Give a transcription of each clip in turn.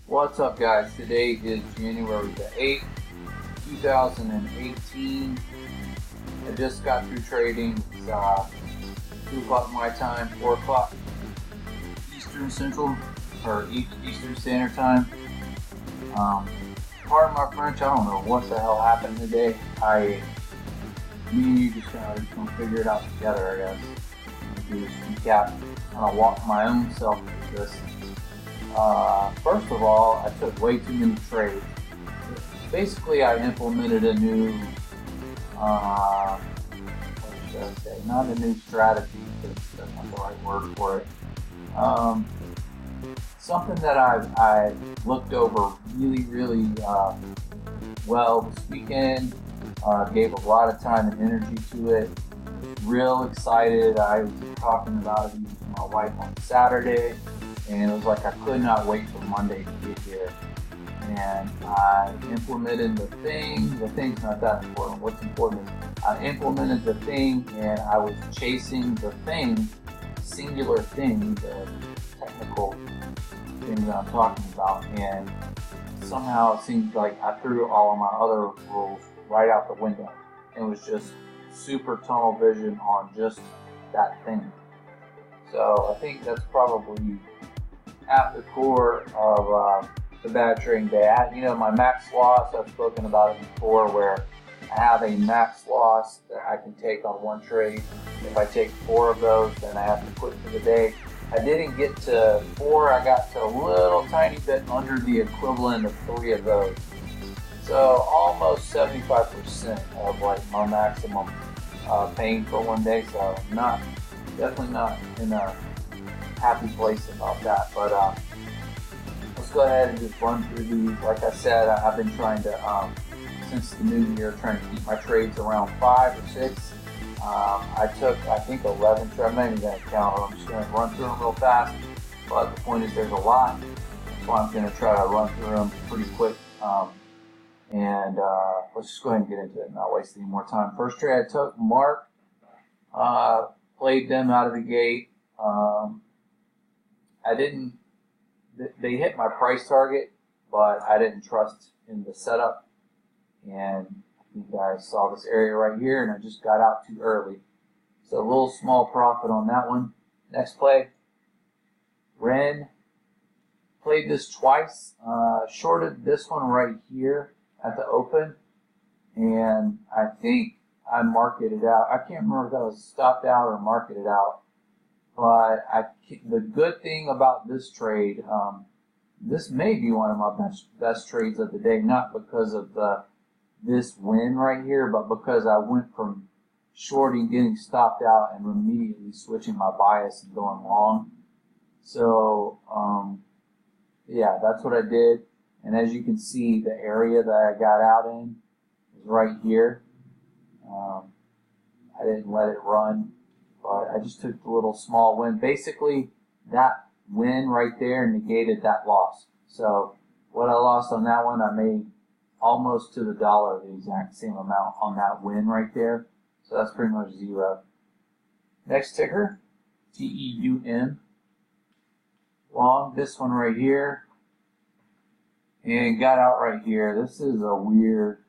What's up, guys? Today is January the 8th, 2018. I just got through trading. It's 2 o'clock my time, 4 o'clock Eastern Central, or Eastern Standard Time. Pardon my French, I don't know what the hell happened today. Me and you just gonna figure it out together, I guess. Do this recap. I'm gonna walk my own self through this. First of all, I took way too many trades. Basically, I implemented a new, what should I say? Not a new strategy, because that's not the right word for it. Something that I looked over really well this weekend. Gave a lot of time and energy to it. Real excited. I was talking about it with my wife on Saturday, and it was like I could not wait for Monday to get here. And I implemented the thing. The thing's not that important. What's important is I implemented the thing, and I was chasing the thing, singular thing, the technical thing that I'm talking about. And somehow it seems like I threw all of my other rules right out the window. It was just super tunnel vision on just that thing. So I think that's probably at the core of the bad trading day. My max loss, I've spoken about it before, where I have a max loss that I can take on one trade. If I take 4 of those, then I have to quit for the day. I didn't get to 4, I got to a little tiny bit under the equivalent of 3 of those. So almost 75% of like my maximum paying for one day. So definitely not in a happy place about that. But let's go ahead and just run through these. Like I said, I've been trying to, since the new year, trying to keep my trades around 5 or 6. I took, I think, 11 trades. I'm not even going to count them. I'm just going to run through them real fast. But the point is there's a lot. So I'm going to try to run through them pretty quick. Let's just go ahead and get into it and not waste any more time. First trade I took, Mark. Played them out of the gate. They hit my price target, but I didn't trust in the setup. And you guys saw this area right here, and I just got out too early. So a little small profit on that one. Next play, Ren. Played this twice. Shorted this one right here at the open, and I think I marketed out. I can't remember if that was stopped out or marketed out. But the good thing about this trade, this may be one of my best trades of the day, not because of this win right here, but because I went from shorting, getting stopped out, and immediately switching my bias and going long. So, yeah, that's what I did. And as you can see, the area that I got out in is right here. I didn't let it run, but I just took the little small win. Basically, that win right there negated that loss. So what I lost on that one, I made almost to the dollar the exact same amount on that win right there. So that's pretty much 0. Next ticker, TEUM. Long, this one right here. And got out right here. This is a weird,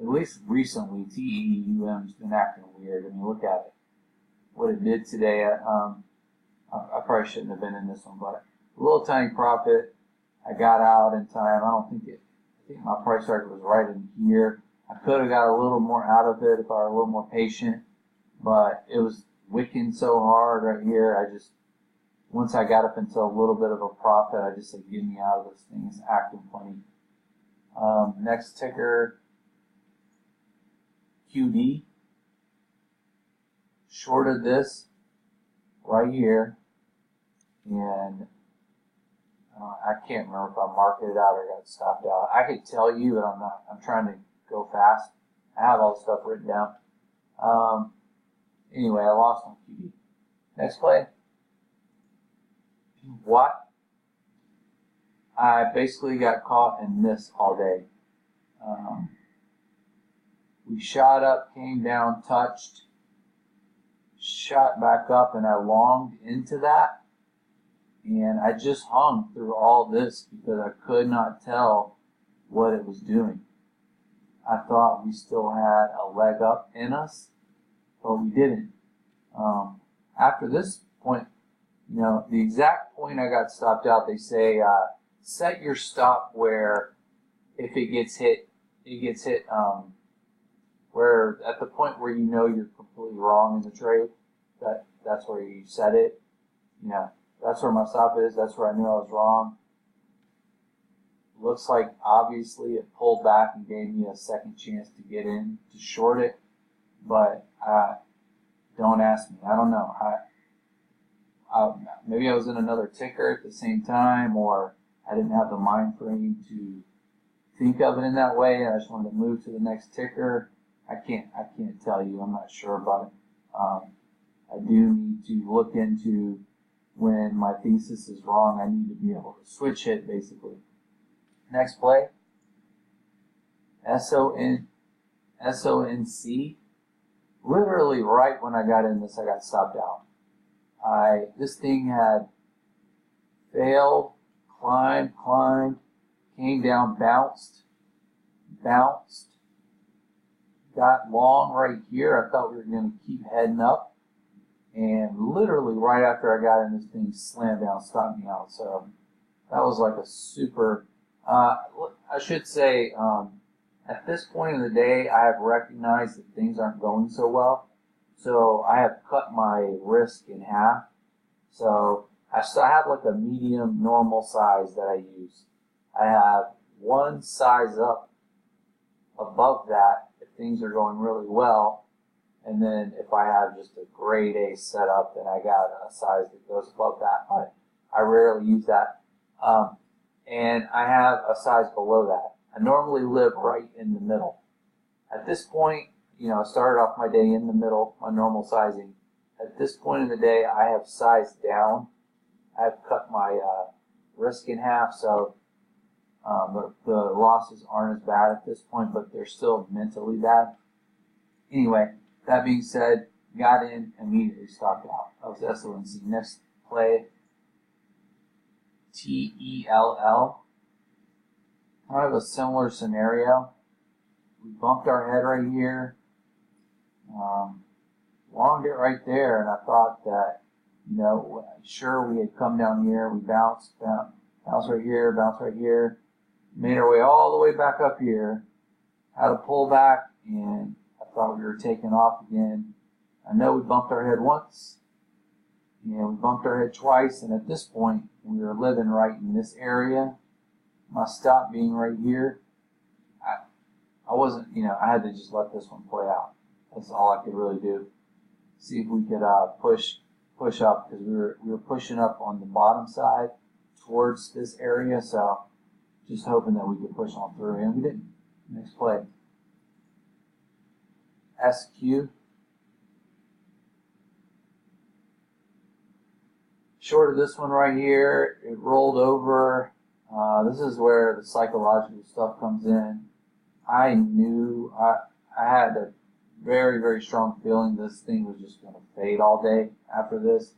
at least recently, TEUM's been acting weird. I mean, look at it. What it did today. I probably shouldn't have been in this one, but a little tiny profit. I got out in time. I think my price target was right in here. I could have got a little more out of it if I were a little more patient, but it was wicking so hard right here. Once I got up into a little bit of a profit, I just said, get me out of this thing. It's acting funny. Next ticker, QD. Shorted this right here, and I can't remember if I marked it out or got stopped out. I could tell you, but I'm not. I'm trying to go fast. I have all the stuff written down. Anyway, I lost on QD. Next play. What? I basically got caught in this all day. We shot up, came down, touched, shot back up, and I longed into that. And I just hung through all this because I could not tell what it was doing. I thought we still had a leg up in us, but we didn't. After this point, the exact point I got stopped out, they say set your stop where if it gets hit, where at the point where you're completely wrong in the trade, that's where you set it. That's where my stop is. That's where I knew I was wrong. Looks like obviously it pulled back and gave me a second chance to get in to short it, but don't ask me. I don't know. Maybe I was in another ticker at the same time, or I didn't have the mind frame to think of it in that way. I just wanted to move to the next ticker. I can't tell you. I'm not sure about it. I do need to look into when my thesis is wrong. I need to be able to switch it, basically. Next play, SONC. Literally right when I got in this, I got stopped out. This thing had failed, climbed, came down, bounced, got long right here. I thought we were going to keep heading up, and literally right after I got in, this thing slammed down, stopped me out. So that was like a super. I should say, at this point in the day, I have recognized that things aren't going so well. So I have cut my risk in half. So I have like a medium normal size that I use. I have one size up above that if things are going really well. And then if I have just a grade A setup, then I got a size that goes above that. But I rarely use that. And I have a size below that. I normally live right in the middle. At this point, I started off my day in the middle, my normal sizing. At this point in the day, I have sized down. I've cut my risk in half, so the losses aren't as bad at this point, but they're still mentally bad. Anyway, that being said, got in, immediately stopped out. That was SONC. Next play, TELL. Kind of a similar scenario. We bumped our head right here, longed it right there, and I thought that, sure, we had come down here, we bounced right here, made our way all the way back up here, had a pull back, and I thought we were taking off again. I know we bumped our head once, and we bumped our head twice, and at this point, we were living right in this area. My stop being right here, I wasn't, I had to just let this one play out. That's all I could really do. See if we could push up, because we were pushing up on the bottom side towards this area, so just hoping that we could push on through, and we didn't. Next play. SQ. Short of this one right here, it rolled over. This is where the psychological stuff comes in. I knew I had a very, very strong feeling this thing was just going to fade all day after this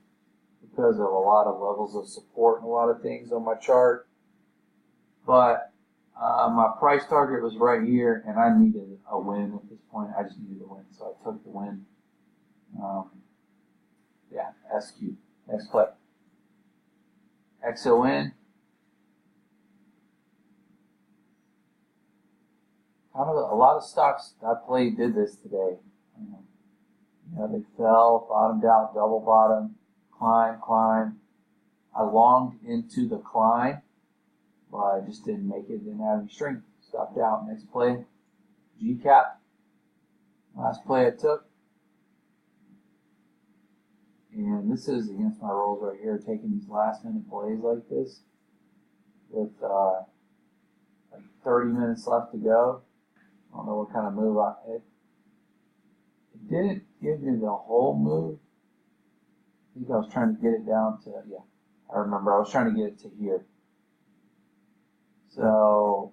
because of a lot of levels of support and a lot of things on my chart. But my price target was right here, and I needed a win at this point. I just needed a win, so I took the win. SQ. Next play. XON. Kind of a lot of stocks I played did this today. They fell, bottomed out, double bottom, climb. I longed into the climb, but I just didn't make it. Didn't have any strength. Stopped out. Next play, GCAP. Last play I took. And this is against my rules right here, taking these last minute plays like this with like 30 minutes left to go. I don't know what kind of move it didn't give me the whole move. I think I was trying to get it down to, I remember I was trying to get it to here. So,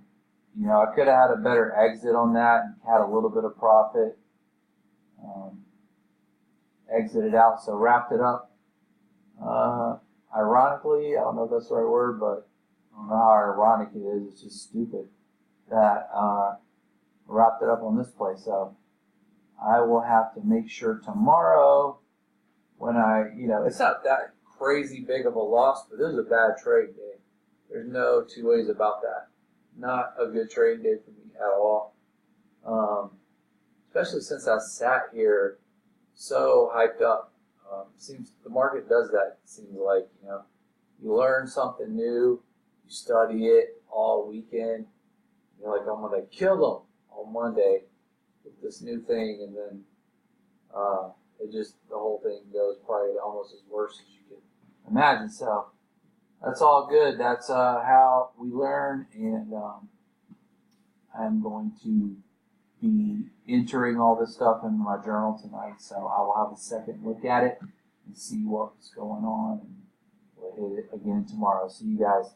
I could have had a better exit on that and had a little bit of profit. Exited out, so wrapped it up. ironically, I don't know if that's the right word, but I don't know how ironic it is. It's just stupid that wrapped it up on this play. So I will have to make sure tomorrow when it's not that crazy big of a loss, but this is a bad trade day. There's no two ways about that. Not a good trade day for me at all. Especially since I sat here so hyped up. Seems the market does that. It seems like you learn something new, you study it all weekend. You're like, I'm gonna kill them on Monday with this new thing, and then the whole thing goes probably almost as worse as you can imagine. So that's all good. That's how we learn, and I'm going to be entering all this stuff in my journal tonight, so I will have a second look at it and see what's going on, and we'll hit it again tomorrow. See you guys.